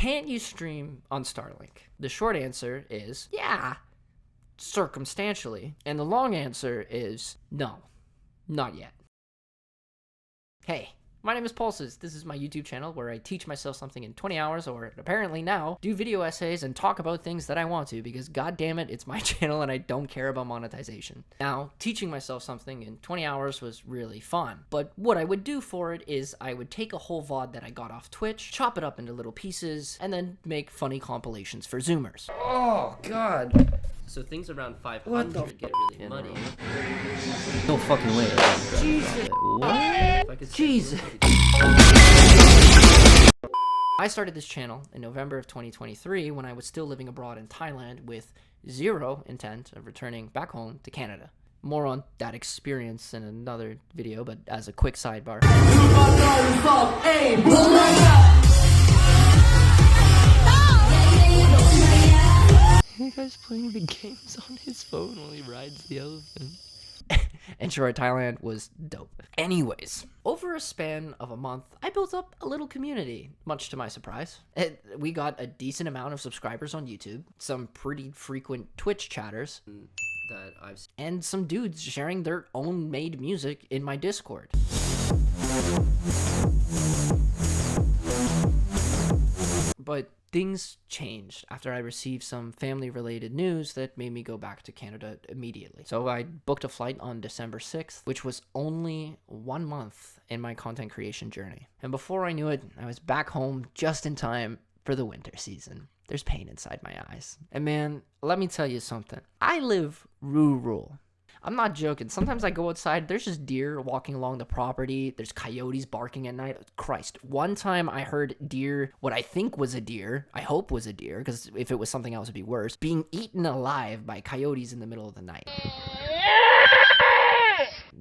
Can you stream on Starlink? The short answer is yeah, circumstantially. And the long answer is no, not yet. Hey, my name is Pulses. This is my YouTube channel where I teach myself something in 20 hours, or apparently now, do video essays and talk about things that I want to, because god damn it, it's my channel and I don't care about monetization. Now, teaching myself something in 20 hours was really fun, but what I would do for it is I would take a whole VOD that I got off Twitch, chop it up into little pieces, and then make funny compilations for Zoomers. Oh, God. So things around 500 get really muddy. No fucking way. Jesus. What? Jesus. I started this channel in November of 2023 when I was still living abroad in Thailand with zero intent of returning back home to Canada. More on that experience in another video, but as a quick sidebar. You guys playing the games on his phone while he rides the elephant? And sure, Thailand was dope. Anyways, over a span of a month, I built up a little community, much to my surprise. We got a decent amount of subscribers on YouTube, some pretty frequent Twitch chatters, and some dudes sharing their own made music in my Discord. But things changed after I received some family-related news that made me go back to Canada immediately. So I booked a flight on December 6th, which was only 1 month in my content creation journey. And before I knew it, I was back home just in time for the winter season. There's pain inside my eyes. And man, let me tell you something. I live rural. I'm not joking. Sometimes I go outside, there's just deer walking along the property. There's coyotes barking at night. Christ. One time I heard deer, what I think was a deer, I hope was a deer, because if it was something else it'd be worse, being eaten alive by coyotes in the middle of the night.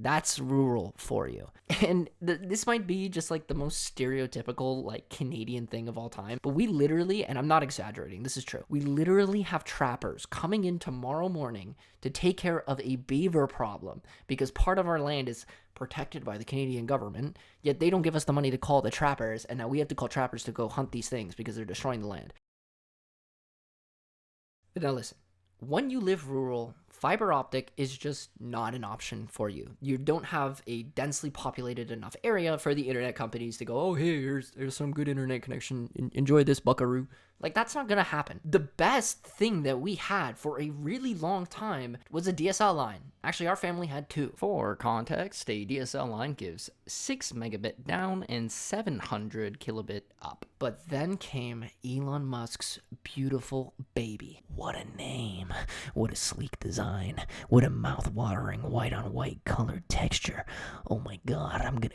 That's rural for you. And this might be just like the most stereotypical like Canadian thing of all time, but we literally, and I'm not exaggerating, this is true, we literally have trappers coming in tomorrow morning to take care of a beaver problem because part of our land is protected by the Canadian government, yet they don't give us the money to call the trappers, and now we have to call trappers to go hunt these things because they're destroying the land. But now listen. When you live rural, fiber optic is just not an option for you. You don't have a densely populated enough area for the internet companies to go, oh, hey, here's some good internet connection. Enjoy this, buckaroo. Like, that's not gonna happen. The best thing that we had for a really long time was a DSL line. Actually, our family had two. For context, a DSL line gives 6 megabit down and 700 kilobit up. But then came Elon Musk's beautiful baby. What a name. What a sleek design. What a mouth-watering white-on-white colored texture. Oh my god, I'm gonna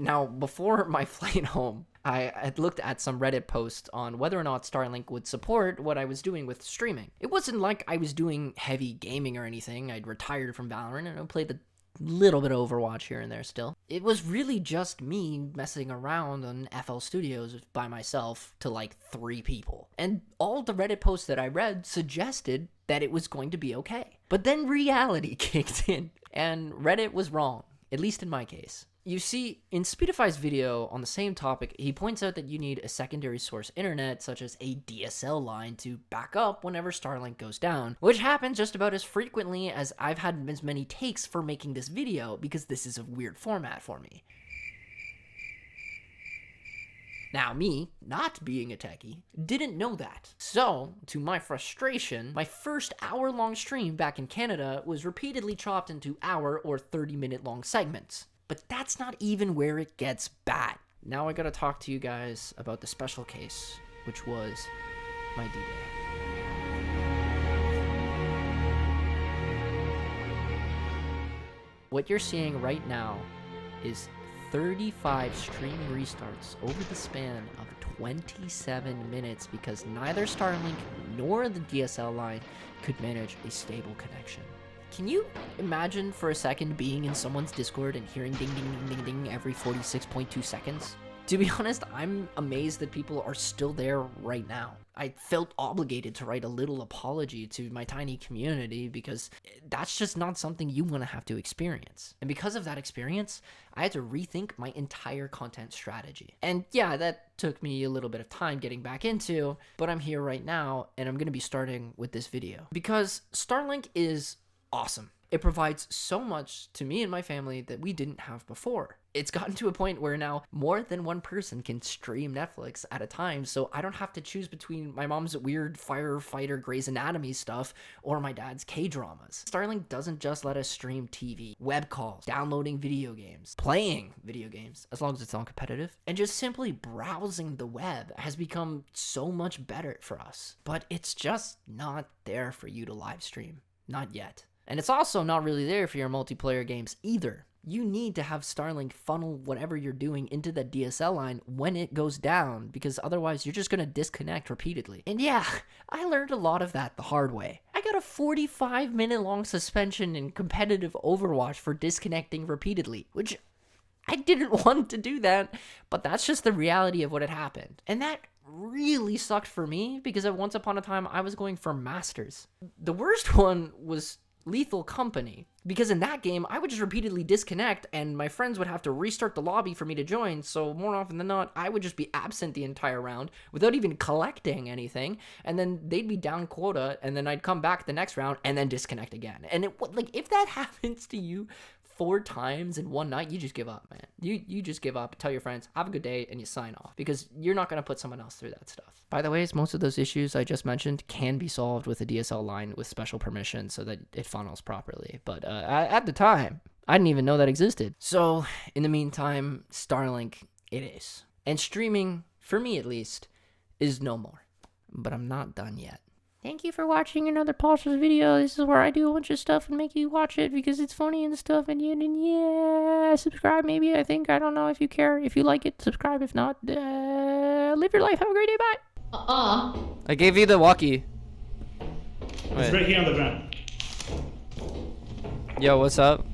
Now, before my flight home, I had looked at some Reddit posts on whether or not Starlink would support what I was doing with streaming. It wasn't like I was doing heavy gaming or anything. I'd retired from Valorant and I played a little bit of Overwatch here and there still. It was really just me messing around on FL Studios by myself to like 3 people. And all the Reddit posts that I read suggested that it was going to be okay. But then reality kicked in and Reddit was wrong, at least in my case. You see, in Speedify's video on the same topic, he points out that you need a secondary source internet, such as a DSL line, to back up whenever Starlink goes down, which happens just about as frequently as I've had as many takes for making this video, because this is a weird format for me. Now, me, not being a techie, didn't know that. So, to my frustration, my first hour-long stream back in Canada was repeatedly chopped into hour or 30-minute long segments. But that's not even where it gets bad. Now I gotta talk to you guys about the special case, which was my D-Day. What you're seeing right now is 35 stream restarts over the span of 27 minutes because neither Starlink nor the DSL line could manage a stable connection. Can you imagine for a second being in someone's Discord and hearing ding ding ding ding ding every 46.2 seconds? To be honest, I'm amazed that people are still there right now. I felt obligated to write a little apology to my tiny community because that's just not something you want to have to experience. And because of that experience, I had to rethink my entire content strategy. And yeah, that took me a little bit of time getting back into, but I'm here right now and I'm going to be starting with this video because Starlink is awesome. It provides so much to me and my family that we didn't have before. It's gotten to a point where now more than one person can stream Netflix at a time, so I don't have to choose between my mom's weird firefighter Grey's Anatomy stuff or my dad's K-dramas. Starlink doesn't just let us stream TV, web calls, downloading video games, playing video games, as long as it's not competitive, and just simply browsing the web has become so much better for us. But it's just not there for you to live stream. Not yet. And it's also not really there for your multiplayer games either. You need to have Starlink funnel whatever you're doing into the DSL line when it goes down, because otherwise you're just going to disconnect repeatedly. And yeah, I learned a lot of that the hard way. I got a 45-minute long suspension in competitive Overwatch for disconnecting repeatedly, which I didn't want to do that, but that's just the reality of what had happened. And that really sucked for me because at once upon a time I was going for Masters. The worst one was Lethal Company, because in that game I would just repeatedly disconnect and my friends would have to restart the lobby for me to join, so more often than not I would just be absent the entire round without even collecting anything, and then they'd be down quota and then I'd come back the next round and then disconnect again. And if that happens to you 4 times in one night, you just give up, man. You just give up, tell your friends, have a good day, and you sign off, because you're not going to put someone else through that stuff. By the way, most of those issues I just mentioned can be solved with a DSL line with special permission so that it funnels properly. But at the time, I didn't even know that existed. So, in the meantime, Starlink it is. And streaming, for me at least, is no more. But I'm not done yet. Thank you for watching another Paul's video. This is where I do a bunch of stuff and make you watch it because it's funny and stuff. And yeah, subscribe maybe, I think. I don't know if you care. If you like it, subscribe. If not, live your life. Have a great day. Bye. I gave you the walkie. It's right here on the ground. Yo, what's up?